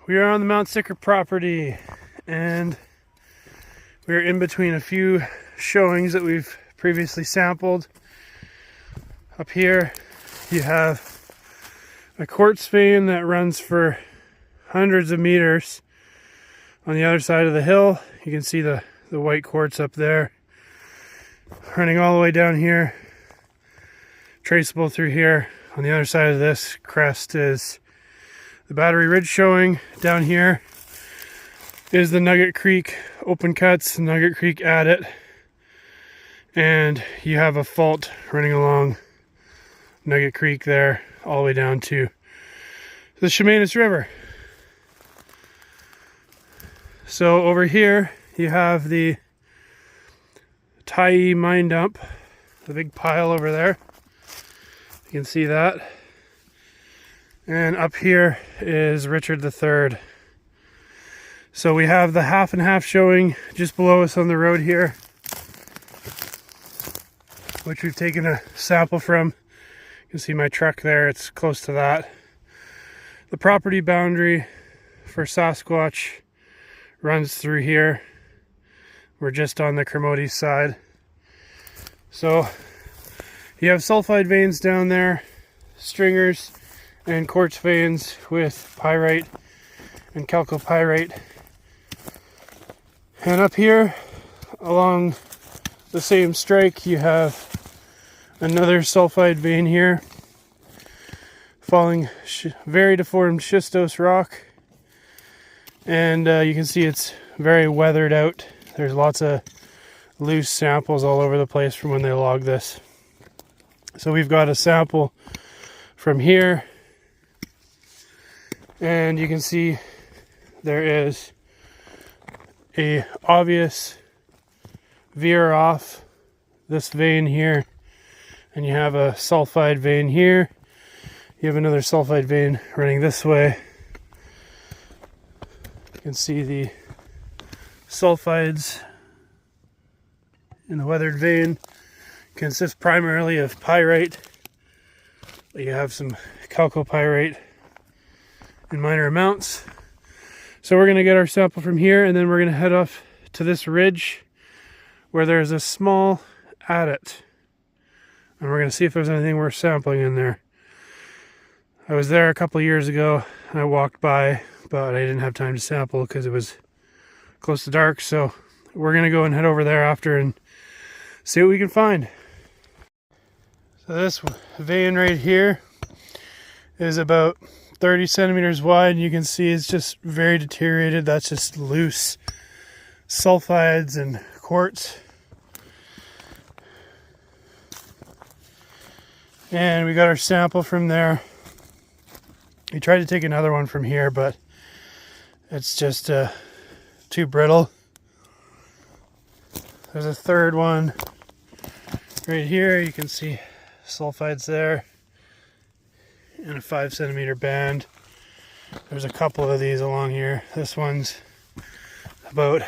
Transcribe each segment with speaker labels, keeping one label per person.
Speaker 1: We are on the Mount Sticker property, and we're in between a few showings that we've previously sampled. Up here you have a quartz vein that runs for hundreds of meters. On the other side of the hill you can see the white quartz up there running all the way down here, traceable through here. On the other side of this crest is the Battery Ridge showing. Down here is the Nugget Creek open cuts, Nugget Creek adit, and you have a fault running along Nugget Creek there all the way down to the Chemainus River. So over here you have the Tyee mine dump, the big pile over there. You can see that. And up here is Richard III. So we have the half and half showing just below us on the road here, which we've taken a sample from. You can see my truck there, it's close to that. The property boundary for Sasquatch runs through here. We're just on the Kermode side. So you have sulfide veins down there, stringers, and quartz veins with pyrite and chalcopyrite. And up here along the same strike you have another sulfide vein here, falling very deformed schistose rock, and you can see it's very weathered out. There's lots of loose samples all over the place from when they logged this. So we've got a sample from here, and you can see there is a obvious veer off this vein here, and you have a sulfide vein here. You have another sulfide vein running this way. You can see the sulfides in the weathered vein consists primarily of pyrite, but you have some chalcopyrite in minor amounts. So we're going to get our sample from here, and then we're going to head off to this ridge where there's a small adit, and we're going to see if there's anything worth sampling in there. I was there a couple of years ago and I walked by, but I didn't have time to sample because it was close to dark. So we're going to go and head over there after and see what we can find. So this vein right here is about 30 centimeters wide, and you can see it's just very deteriorated. That's just loose sulfides and quartz. And we got our sample from there. We tried to take another one from here, but it's just too brittle. There's a third one right here. You can see sulfides there in a 5 centimeter band. There's a couple of these along here. This one's about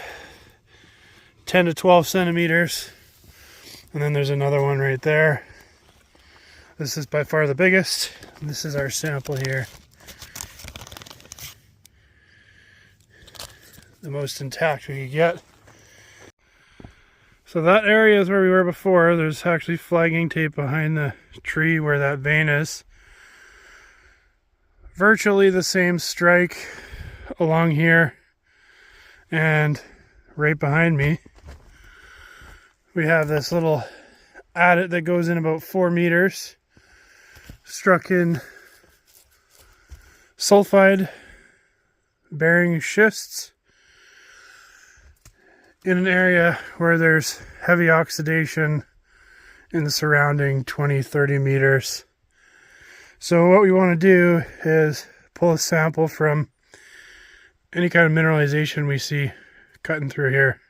Speaker 1: 10 to 12 centimeters. And then there's another one right there. This is by far the biggest. This is our sample here. The most intact we could get. So that area is where we were before. There's actually flagging tape behind the tree where that vein is. Virtually the same strike along here, and right behind me we have this little adit that goes in about 4 meters, struck in sulfide bearing schists in an area where there's heavy oxidation in the surrounding 20-30 meters. So what we want to do is pull a sample from any kind of mineralization we see cutting through here.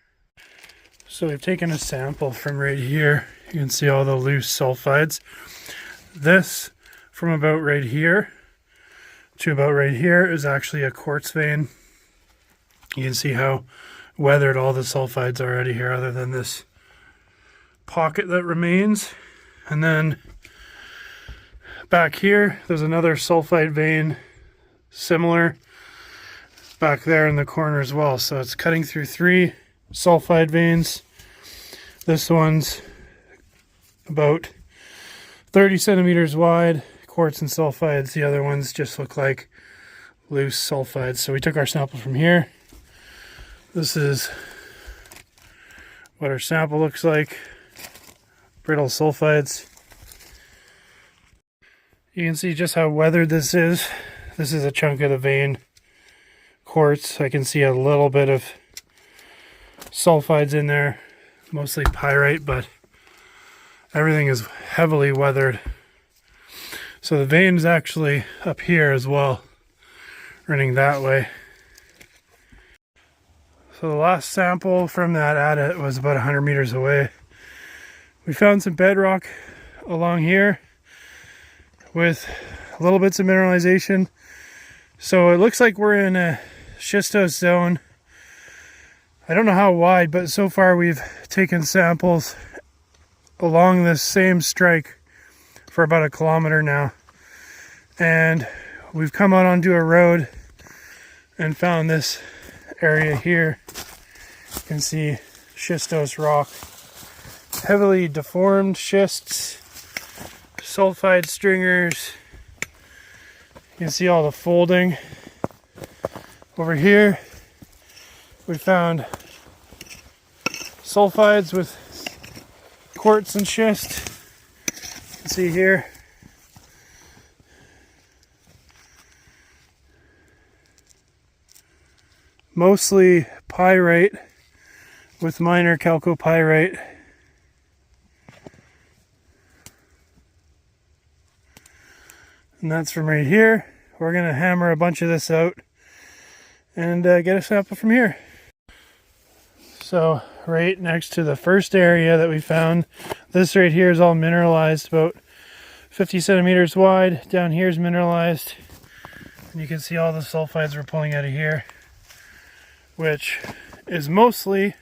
Speaker 1: So we've taken a sample from right here. You can see all the loose sulfides. This from about right here to about right here is actually a quartz vein. You can see how weathered all the sulfides are already here, other than this pocket that remains. And then back here there's another sulfide vein, similar. back there in the corner as well. So it's cutting through 3 sulfide veins. This one's about 30 centimeters wide, quartz and sulfides. The other ones just look like loose sulfides. So we took our sample from here. This is what our sample looks like. Brittle sulfides. You can see just how weathered this is. This is a chunk of the vein quartz. I can see a little bit of sulfides in there, mostly pyrite, but everything is heavily weathered. So the vein is actually up here as well, running that way. So the last sample from that adit was about 100 meters away. We found some bedrock along here with little bits of mineralization. So it looks like we're in a schistose zone. I don't know how wide, but so far we've taken samples along this same strike for about 1 kilometer now. And we've come out onto a road and found this area here. You can see schistose rock, heavily deformed schists, sulfide stringers. You can see all the folding. Over here we found sulfides with quartz and schist. You can see here. Mostly pyrite with minor chalcopyrite. And that's from right here. We're going to hammer a bunch of this out and get a sample from here. So right next to the first area that we found, this right here is all mineralized, about 50 centimeters wide. Down here is mineralized. And you can see all the sulfides we're pulling out of here, which is mostly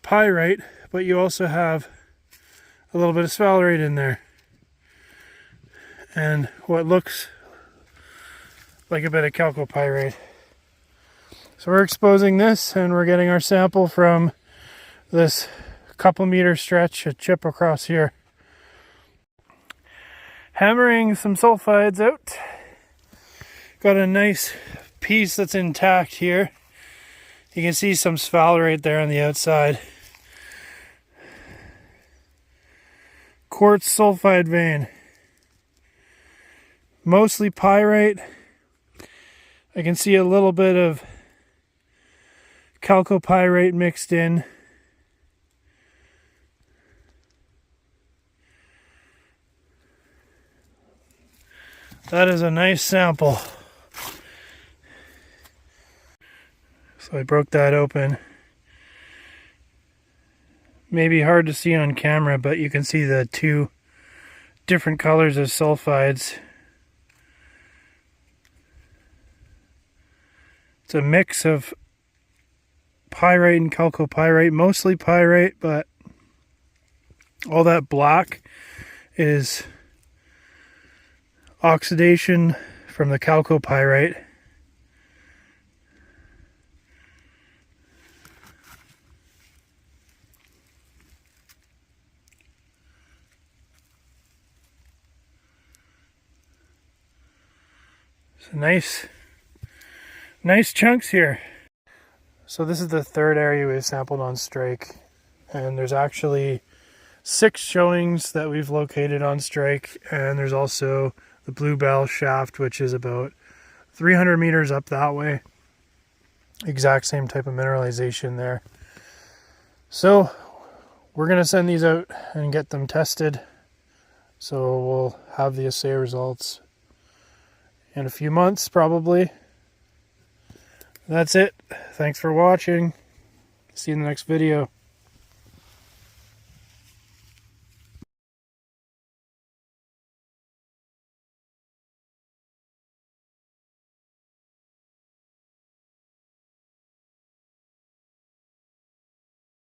Speaker 1: pyrite, but you also have a little bit of sphalerite in there. And what looks like a bit of chalcopyrite. So we're exposing this and we're getting our sample from this couple meter stretch, a chip across here. Hammering some sulfides out. Got a nice piece that's intact here. You can see some sphalerite there on the outside. Quartz sulfide vein. Mostly pyrite. I can see a little bit of chalcopyrite mixed in. That is a nice sample. So I broke that open. Maybe hard to see on camera, but you can see the 2 different colors of sulfides. It's a mix of pyrite and chalcopyrite, mostly pyrite, but all that black is oxidation from the chalcopyrite. So nice chunks here. So this is the third area we've sampled on strike, and there's actually 6 showings that we've located on strike, and there's also the Bluebell shaft, which is about 300 meters up that way. Exact same type of mineralization there. So we're going to send these out and get them tested. So we'll have the assay results in a few months probably. That's it. Thanks for watching. See you in the next video.